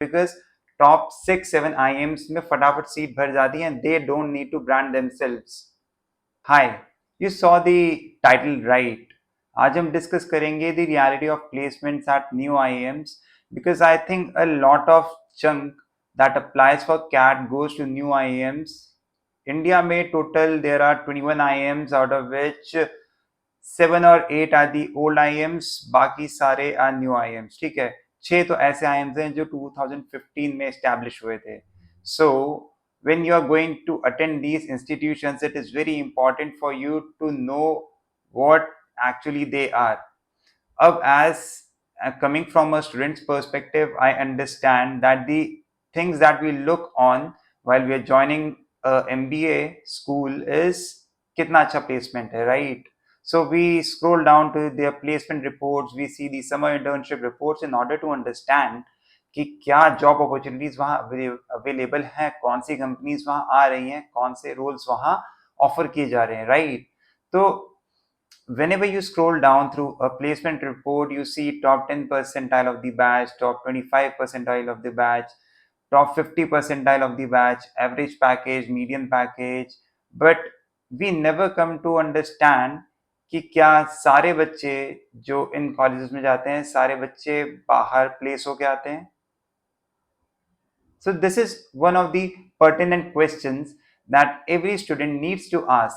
because top 6-7 IIMs में फटाफट seat भर जाती है, they don't need to brand themselves. Hi, you saw the title right. आज हम डिस्कस करेंगे the reality of placements at new IIMs because I think a lot of chunk that applies for CAT goes to new IIMs. India में total there are 21 IIMs out of which 7 और 8 are the old IIMs, बाकी सारे are new IIMs. ठीक है, 6 तो ऐसे IIMs हैं जो 2015 में establish हुए थे. So when you are going to attend these institutions, it is very important for you to know what actually they are. As coming from a student's perspective, I understand that the things that we look on while we are joining a MBA school is kitna acha placement hai, right? So we scroll down to their placement reports, we see the summer internship reports in order to understand कि क्या job opportunities वहाँ available हैं, कौन सी companies वहाँ आ रही हैं, कौन से रोल्स वहाँ ऑफर किए जा रहे हैं, राइट? तो whenever you scroll down through a placement report, you see top 10 percentile of the batch, top 25 percentile of the batch, top 50 percentile of the batch, average package, median package, but we never come to understand कि क्या सारे बच्चे जो इन colleges में जाते हैं सारे बच्चे बाहर प्लेस होके आते हैं. So this is one of the pertinent questions that every student needs to ask.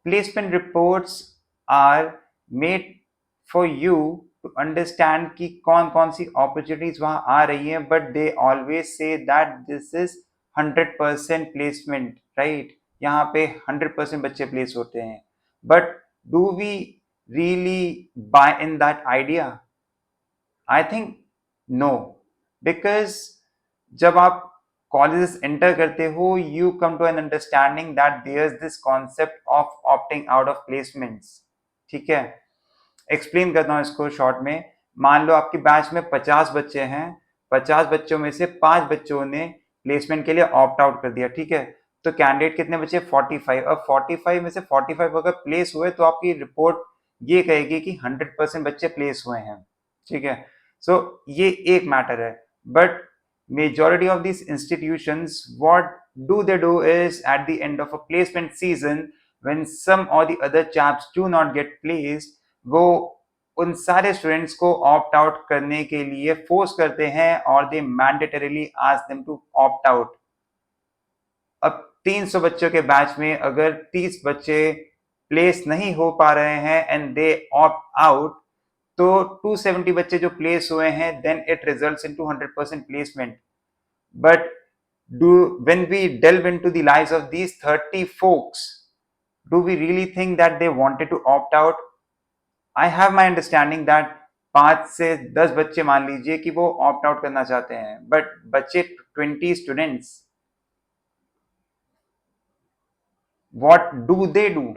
Placement reports are made for you to understand कि कौन सी opportunities वहाँ आ रही हैं, but they always say that this is 100% placement, right? यहाँ पे 100% बच्चे place होते हैं, but do we really buy in that idea? I think no, because जब आप कॉलेजेस एंटर करते हो you come to an understanding that there is this concept of opting out of placements. ठीक है, एक्सप्लेन करता हूँ इसको शॉर्ट में. मान लो आपके बैच में 50 बच्चे हैं, 50 बच्चों में से 5 बच्चों ने प्लेसमेंट के लिए ऑप्ट आउट कर दिया. ठीक है, तो कैंडिडेट कितने बचे? 45. अब 45 में से 45 अगर प्लेस हुए तो आपकी रिपोर्ट ये कहेगी कि 100% बच्चे प्लेस हुए हैं. ठीक है, सो ये एक मैटर है. But majority of these institutions, what they do is at the end of a placement season, when some or the other chaps do not get placed, वो उन सारे स्टूडेंट्स को ऑप्ट आउट करने के लिए फोर्स करते हैं और they mandatorily ask them to opt out. अब 300 बच्चों के बैच में अगर 30 बच्चे प्लेस नहीं हो पा रहे हैं एंड दे ऑप्ट आउट, तो 270 बच्चे जो प्लेस हुए हैं then it results into 100% placement. But when we delve into the lives of these 30 folks, do we really think that they wanted to opt out? I have my understanding that 5 से 10 बच्चे मान लीजिए कि वो opt out करना चाहते हैं, but बच्चे 20 students, what do they do?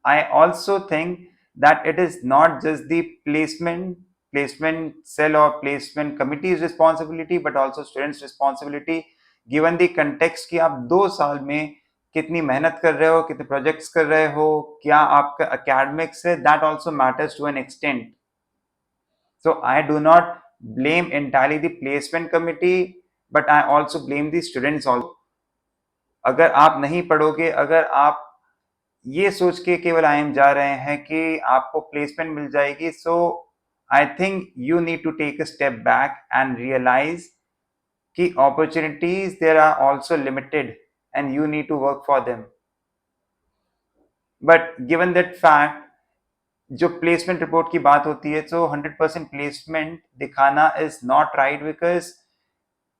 I also think that it is not just the placement cell or placement committee's responsibility, but also students' responsibility, given the context कि आप 2 साल में कितनी मेहनत कर रहे हो, कितने प्रोजेक्ट्स कर रहे हो, क्या आपका academics है, that also matters to an extent. So I do not blame entirely the placement committee, but I also blame the students also. अगर आप नहीं पढ़ोगे, अगर आप ये सोच के केवल IIM जा रहे हैं कि आपको प्लेसमेंट मिल जाएगी, so I think you need to take a step back and realise कि opportunities there are also limited and you need to work for them. But given that fact, जो प्लेसमेंट रिपोर्ट की बात होती है, तो 100% placement दिखाना is not right because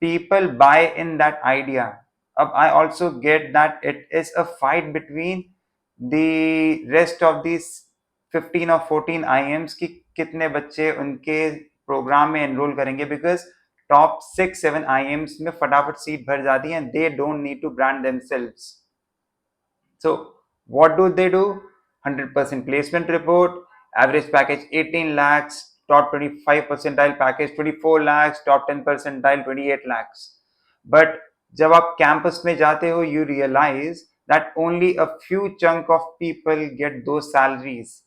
people buy in that idea. अब I also get that it is a fight between the rest of these 15 or 14 IIMs कि कितने बच्चे उनके प्रोग्राम में एनरोल करेंगे, बिकॉज टॉप 6-7 IIMs में फटाफट सीट भर जाती है, they don't need to brand themselves. So what do? 100% placement report, average package 18 lakhs, top 25 percentile package 24 lakhs, top 10 percentile 28 lakhs. But जब आप कैंपस में जाते हो, you realize that only a few chunk of people get those salaries.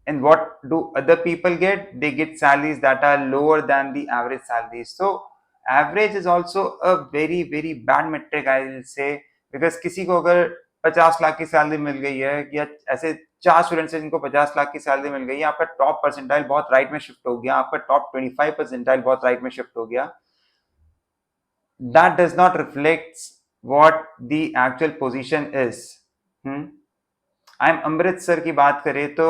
And what do other people get? They get salaries that are lower than the average salaries. So average is also a very very bad metric, I will say, because किसी को अगर 50 लाख की salary मिल गई है, या ऐसे 4 students हैं जिनको 50 लाख की सैलरी मिल गई है, आपका टॉप परसेंटाइल बहुत राइट में शिफ्ट हो गया, आपका टॉप 25 परसेंटाइल बहुत राइट में शिफ्ट हो गया, that does not reflect what the actual position is. I'm Amritsar की बात करें तो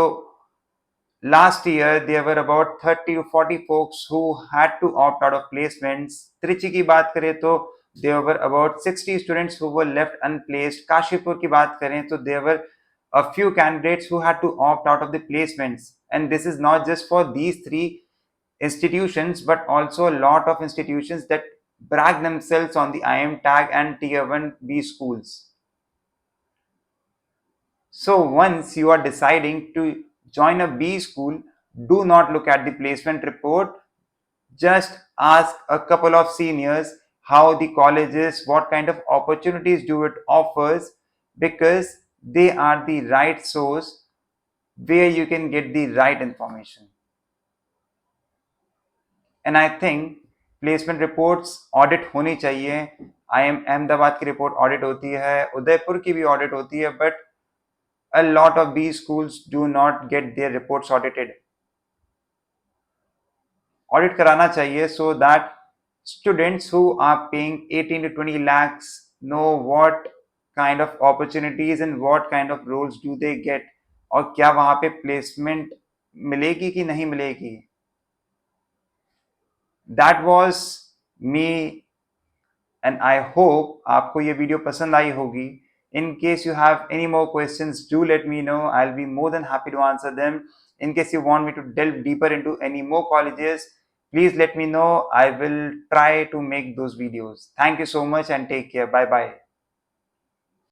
last year there were about 30 to 40 folks who had to opt out of placements. Trichy की बात करें तो there were about 60 students who were left unplaced. Kashipur की बात करें तो there were a few candidates who had to opt out of the placements. And this is not just for these three institutions, but also a lot of institutions that brag themselves on the IM tag and Tier 1 B schools. So once you are deciding to join a B school, do not look at the placement report. Just ask a couple of seniors how the college is, what kind of opportunities do it offers, because they are the right source where you can get the right information. And I think placement reports audit होनी चाहिए. IIM Ahmedabad की report audit होती है, उदयपुर की भी audit होती है, but a lot of B schools do not get their reports audited. Audit कराना चाहिए so that students who are paying 18 to 20 lakhs know what kind of opportunities and what kind of roles do they get, और क्या वहां पे placement मिलेगी कि नहीं मिलेगी. That was me, and I hope आपको ये वीडियो पसंद आई होगी. In case you have any more questions, do let me know. I'll be more than happy to answer them. In case you want me to delve deeper into any more colleges, please let me know. I will try to make those videos. Thank you so much and take care. Bye bye.